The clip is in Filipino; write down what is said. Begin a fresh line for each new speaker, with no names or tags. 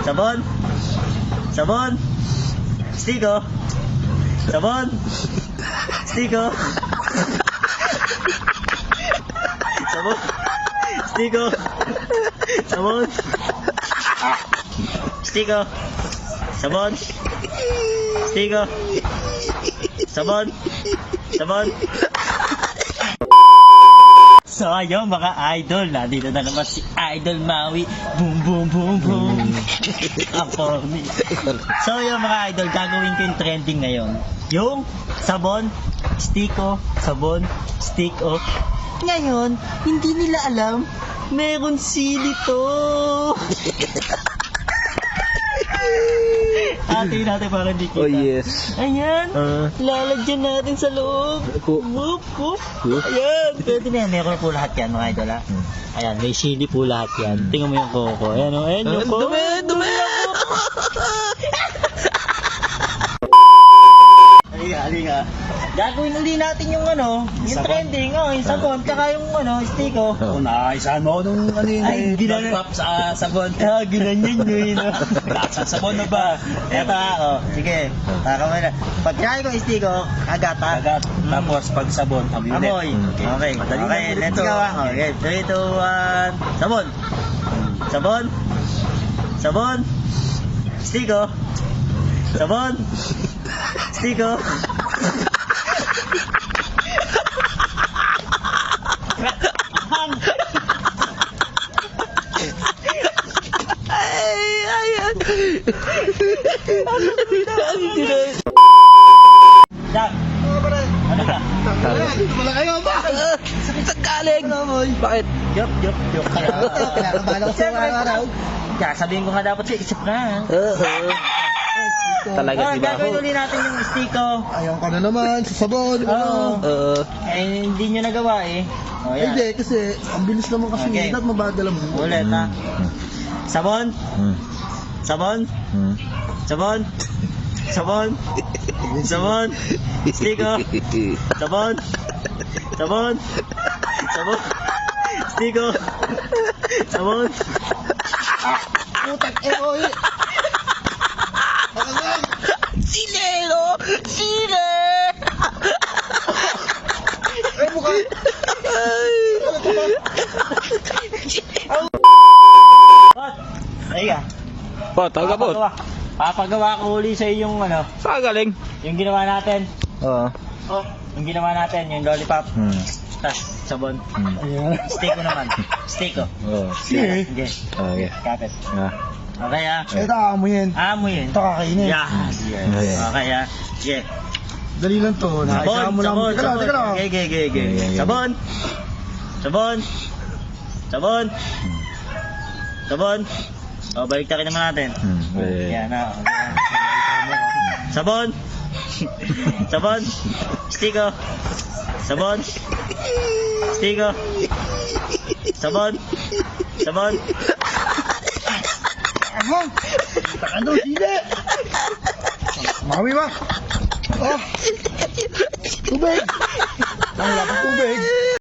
Sabon. Sabon. Stiko. Sabon. Stiko. Sabon. Stiko. Sabon. Stiko. Sabon. Stiko. Sabon. Sabon. So ayun mga idol, nandito na naman si Idol Maui. Boom boom boom boom. Ako ni. So ayun mga idol, gagawin ko yung trending ngayon. Yung sabon, stiko, sabon, stiko. Ngayon, hindi nila alam, meron sili to. Atin natin para hindi kita.
Oh yes.
Ayan, lalagyan natin sa loob. Whoop, whoop. Ayan, pwede na yan. Meron po lahat yan mga idol ha. Ayan, may sili po lahat yan. Tingnan mo yung coco. Ayan o, ayan yung coco.
Dumi!
Halika. Gagawin uli natin yung ano, yung trending, yung sabon, tsaka yung stiko.
Naisahan mo ako nung
Ay,
top sa sabon.
Ginanyan nyo yun.
Sa sabon na ba?
Eto sige. Kamay na. Pag kinain ko yung stiko, agat ha.
Agad. Tapos pag sabon, amoy ulit.
Amoy. Okay.
Madali
Okay,
lang
let's
ulit
go
to.
ha. Okay, 3, 2, 1. Sabon. Sabon. Sabon. Stiko. Sabon. Stiko. Jack. Ano ka?
Wala kayo ba? Sakit sa galing. Bakit?
Yup.
Kinakabahan ako sa araw-araw.
Kaya sabihin ko nga dapat siya, isip na.
Talaga, di ba ako?
Gagawin ulit natin yung stiko.
Ayaw ka na naman sa sabon.
Oo. Hindi nyo nagawa eh. Oh, yan.
Hindi, kasi ang bilis naman kasi
Okay.
dapat mabagal mo.
Ulit ha. Sabon. Sabon. Sabon. Sabon. Sabon. Stiko. Sabon. Sabon. Sabon. Stiko. Sabon.
Putak, oy!
Silero! Sile!
Ay, mukha!
Pot! Ayun ka.
Po, talaga po.
Papagawa ko uli sa yung
Saan galing?
yung ginawa natin.
Oo.
Oh, yung ginawa natin, yung lollipop. Tas sabon.
Ayan.
Stiko naman. Stiko.
Oo.
Sige.
Okay.
Kapit.
Ah.
Okay ha.
Ito, amoyin.
Amo yun.
Ito kakainin.
Yes. Okay ha. Sige.
Dali lang to.
Sabon, sabon, sabon.
Teka lang.
Okay. Sabon. Sabon. Sabon. Sabon. O, baliktarin naman natin. Yan na. Sabon. Sabon. Stiko. Sabon. Stiko. Sabon. Sabon.
Ahong! Ano, sili! Mami ba? Oh! Tubig! Ang lapang tubig!